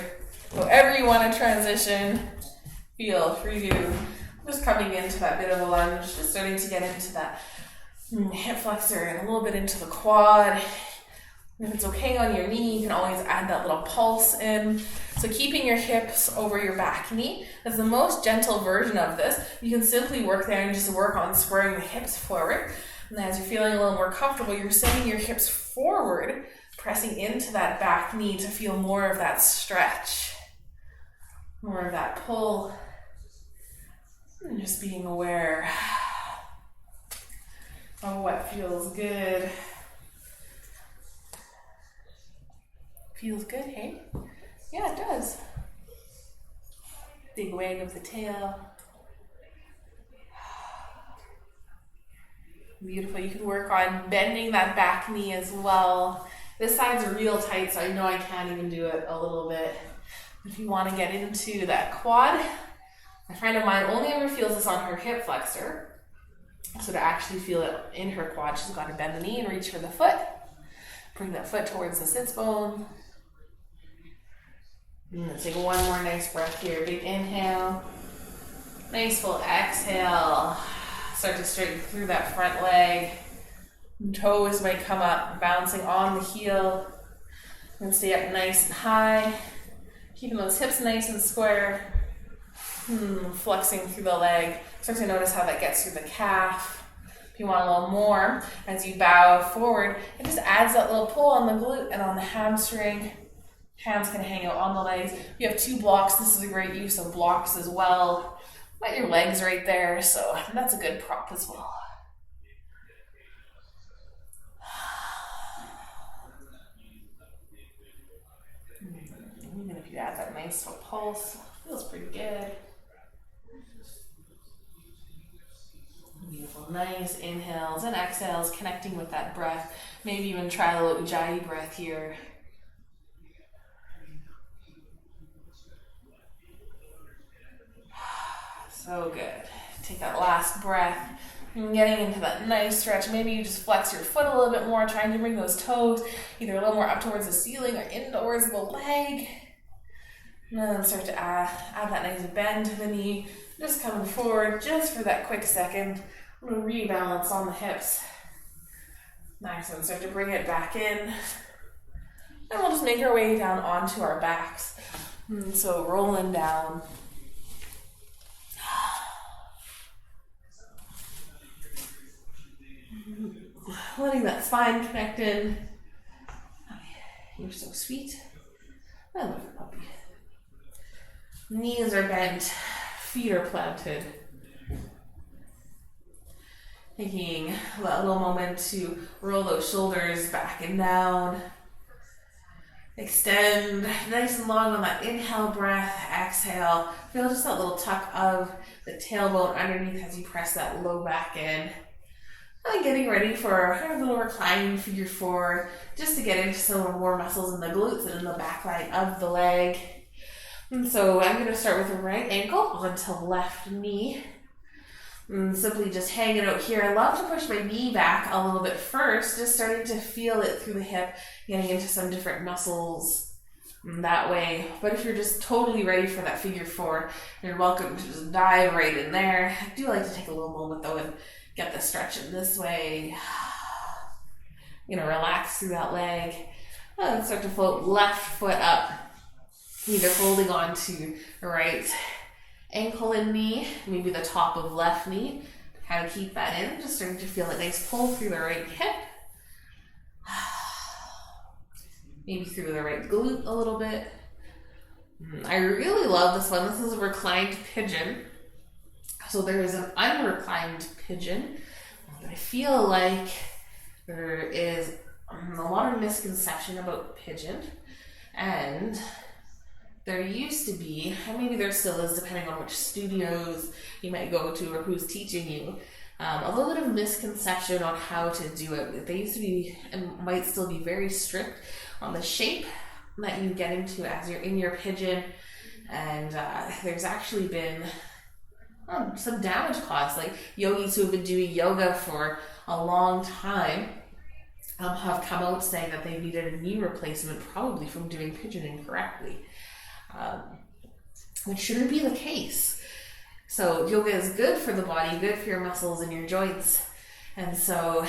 However you want to transition, feel free to. Just coming into that bit of a lunge, just starting to get into that hip flexor and a little bit into the quad. If it's okay on your knee, you can always add that little pulse in. So keeping your hips over your back knee. That's the most gentle version of this. You can simply work there and just work on squaring the hips forward. And as you're feeling a little more comfortable, you're sending your hips forward, pressing into that back knee to feel more of that stretch, more of that pull, and just being aware of what feels good. Feels good, hey? Yeah, it does. Big wag of the tail. Beautiful. You can work on bending that back knee as well. This side's real tight, so I know I can't even do it a little bit. If you want to get into that quad, a friend of mine only ever feels this on her hip flexor. So to actually feel it in her quad, she's got to bend the knee and reach for the foot. Bring that foot towards the sits bone. Let's take one more nice breath here. Big inhale. Nice full exhale. Start to straighten through that front leg. Toes might come up, bouncing on the heel. And stay up nice and high. Keeping those hips nice and square. Flexing through the leg. Start to notice how that gets through the calf. If you want a little more, as you bow forward, it just adds that little pull on the glute and on the hamstring. Hands can hang out on the legs. If you have 2 blocks, this is a great use of blocks as well. Got your legs right there, so that's a good prop as well. Even if you add that nice little pulse, feels pretty good. Beautiful, nice inhales and exhales, connecting with that breath. Maybe even try a little ujjayi breath here. So good. Take that last breath. And getting into that nice stretch. Maybe you just flex your foot a little bit more, trying to bring those toes either a little more up towards the ceiling or in towards the leg. And then start to add that nice bend to the knee. Just coming forward just for that quick second. A little rebalance on the hips. Nice, and start to bring it back in. And we'll just make our way down onto our backs. So rolling down. Letting that spine connect in. You're so sweet. I love you, puppy. Knees are bent, feet are planted. Taking a little moment to roll those shoulders back and down. Extend nice and long on that inhale breath, exhale. Feel just that little tuck of the tailbone underneath as you press that low back in. And getting ready for kind of a little reclining figure 4, just to get into some more muscles in the glutes and in the back line of the leg. And so I'm going to start with the right ankle onto left knee. And simply just hang it out here. I love to push my knee back a little bit first, just starting to feel it through the hip, getting into some different muscles that way. But if you're just totally ready for that figure 4, you're welcome to just dive right in there. I do like to take a little moment though and get the stretch in this way. You're going to relax through that leg. And start to float left foot up. Either holding on to the right ankle and knee, maybe the top of left knee. Kind of keep that in. Just starting to feel a nice pull through the right hip. Maybe through the right glute a little bit. I really love this one. This is a reclined pigeon. So there is an unreclined pigeon. I feel like there is a lot of misconception about pigeon. And there used to be, and maybe there still is depending on which studios you might go to or who's teaching you, a little bit of misconception on how to do it. They used to be, and might still be, very strict on the shape that you get into as you're in your pigeon. And there's actually been some damage caused. Like yogis who have been doing yoga for a long time have come out saying that they needed a knee replacement, probably from doing pigeon incorrectly. Which shouldn't be the case. So yoga is good for the body, good for your muscles and your joints. And so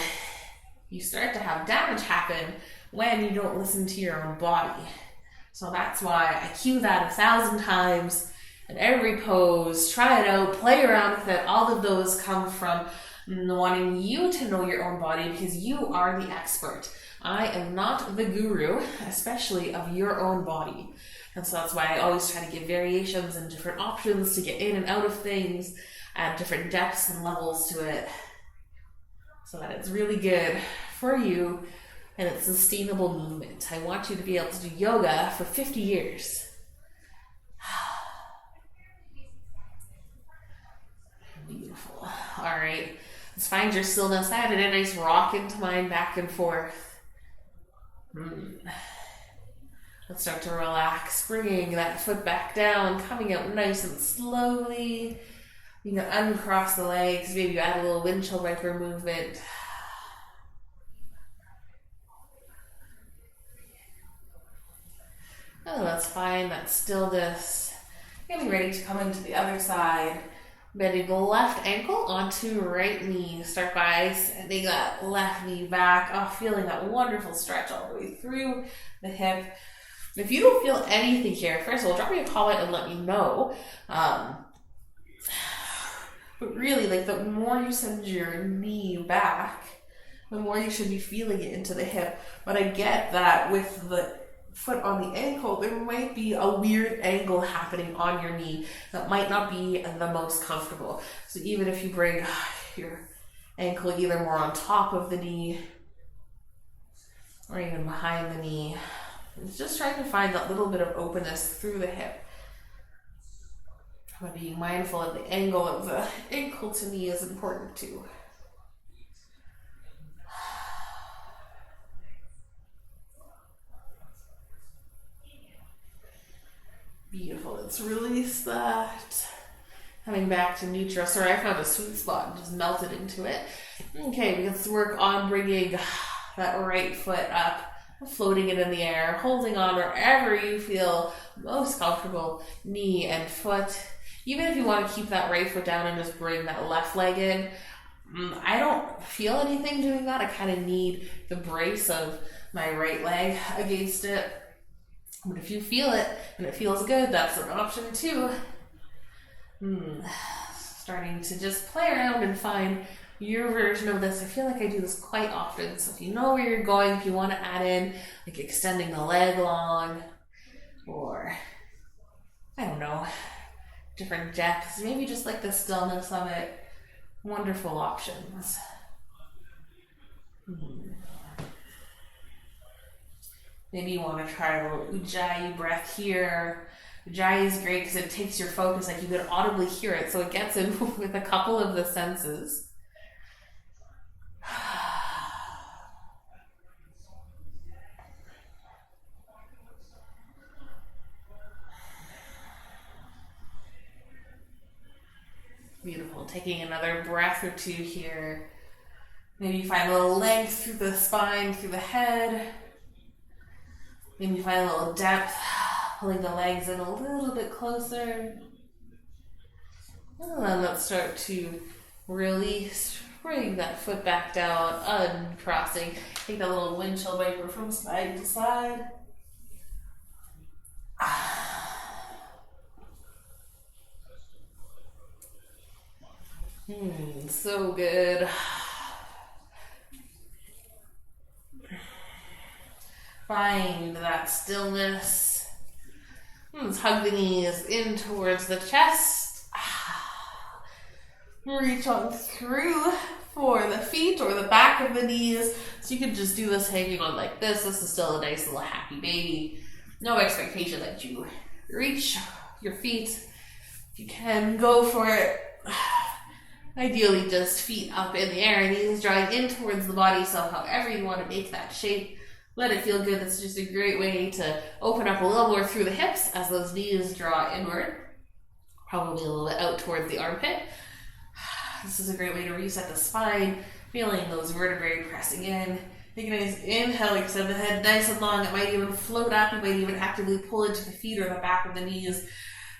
you start to have damage happen when you don't listen to your own body. So that's why I cue that 1,000 times in every pose. Try it out, play around with it. All of those come from wanting you to know your own body, because you are the expert. I am not the guru, especially of your own body. And so that's why I always try to give variations and different options to get in and out of things, add different depths and levels to it, so that it's really good for you and it's sustainable movement. I want you to be able to do yoga for 50 years. Beautiful. All right. Let's find your stillness. I added a nice rock into mine, back and forth. Let's start to relax, bringing that foot back down, coming out nice and slowly. You can uncross the legs, maybe add a little windshield wiper movement. Oh, that's fine. That's stillness. Getting ready to come into the other side. Bending the left ankle onto right knee. Start by sending that left knee back. Oh, feeling that wonderful stretch all the way through the hip. If you don't feel anything here, first of all, drop me a comment and let me know. But really, like, the more you send your knee back, the more you should be feeling it into the hip. But I get that with the foot on the ankle, there might be a weird angle happening on your knee that might not be the most comfortable. So even if you bring your ankle either more on top of the knee or even behind the knee, it's just trying to find that little bit of openness through the hip. But being mindful of the angle of the ankle to knee is important too. Beautiful. Let's release that. Coming back to neutral. Sorry, I found a sweet spot and just melted into it. Okay, let's work on bringing that right foot up, floating it in the air, holding on wherever you feel most comfortable, knee and foot. Even if you want to keep that right foot down and just bring that left leg in, I don't feel anything doing that. I kind of need the brace of my right leg against it. But if you feel it and it feels good, that's an option too. Starting to just play around and find your version of this. I feel like I do this quite often. So if you know where you're going, if you want to add in like extending the leg long or I don't know, different depths, maybe just like the stillness of it, wonderful options. Maybe you want to try a little Ujjayi breath here. Ujjayi is great because it takes your focus, like you could audibly hear it, so it gets in with a couple of the senses. Beautiful. Taking another breath or two here. Maybe you find a little length through the spine, through the head. Maybe you find a little depth, pulling the legs in a little bit closer. And then let's start to release. Bring that foot back down, uncrossing. Take that little windshield wiper from side to side. So good. Find that stillness. Let's hug the knees in towards the chest. Reach on through for the feet or the back of the knees. So you can just do this hanging on like this. This is still a nice little happy baby. No expectation that you reach your feet. If you can, go for it. Ideally, just feet up in the air, knees drawing in towards the body. So however you want to make that shape, let it feel good. That's just a great way to open up a little more through the hips as those knees draw inward. Probably a little bit out towards the armpit. This is a great way to reset the spine, feeling those vertebrae pressing in. Take a nice inhale, extend the head nice and long. It might even float up. You might even actively pull into the feet or the back of the knees.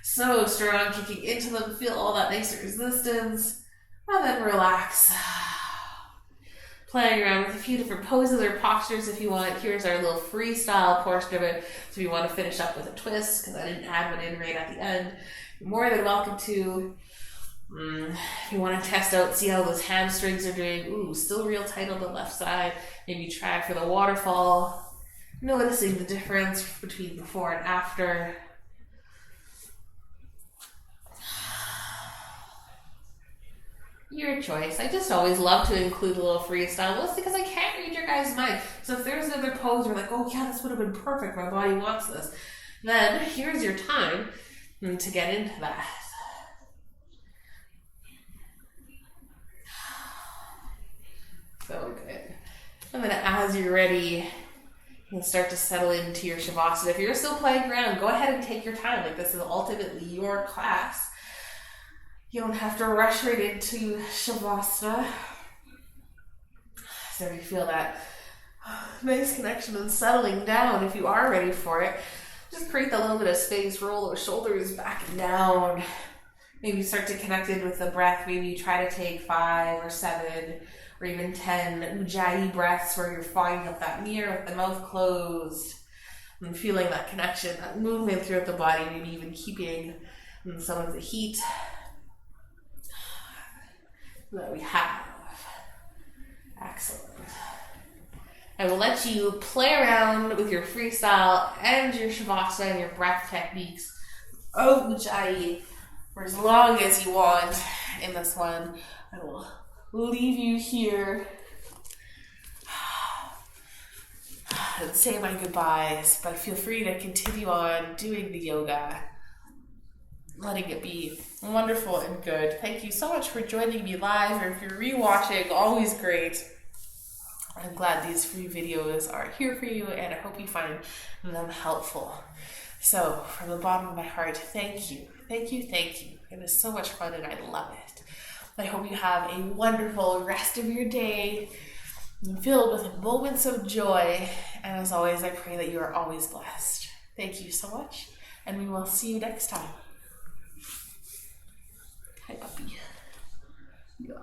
So strong, kicking into them. Feel all that nice resistance. And then relax. Playing around with a few different poses or postures if you want. Here's our little freestyle portion of it. So if you want to finish up with a twist, because I didn't add one in right at the end, you're more than welcome to. If you want to test out, see how those hamstrings are doing. Ooh, still real tight on the left side. Maybe try for the waterfall. Noticing the difference between before and after. Your choice. I just always love to include a little freestyle, mostly because I can't read your guys' mind. So if there's another pose where like, oh yeah, this would have been perfect, my body wants this, then here's your time to get into that. So good. And then as you're ready, you'll start to settle into your Shavasana. If you're still playing around, go ahead and take your time. Like, this is ultimately your class. You don't have to rush right into Shavasana. So you feel that nice connection and settling down. If you are ready for it, just create that little bit of space. Roll those shoulders back and down. Maybe start to connect in with the breath. Maybe you try to take 5 or 7 or even 10 Ujjayi breaths where you're finding up that mirror with the mouth closed and feeling that connection, that movement throughout the body, maybe even keeping some of the heat that we have. Excellent. I will let you play around with your freestyle and your shavasana and your breath techniques of Ujjayi for as long as you want in this one. I will leave you here and say my goodbyes, but feel free to continue on doing the yoga, letting it be wonderful and good. Thank you so much for joining me live, or if you're rewatching, always great. I'm glad these free videos are here for you, and I hope you find them helpful. So, from the bottom of my heart, thank you. Thank you, thank you. It was so much fun, and I love it. I hope you have a wonderful rest of your day, filled with moments of joy. And as always, I pray that you are always blessed. Thank you so much, and we will see you next time. Hi, puppy. Yeah.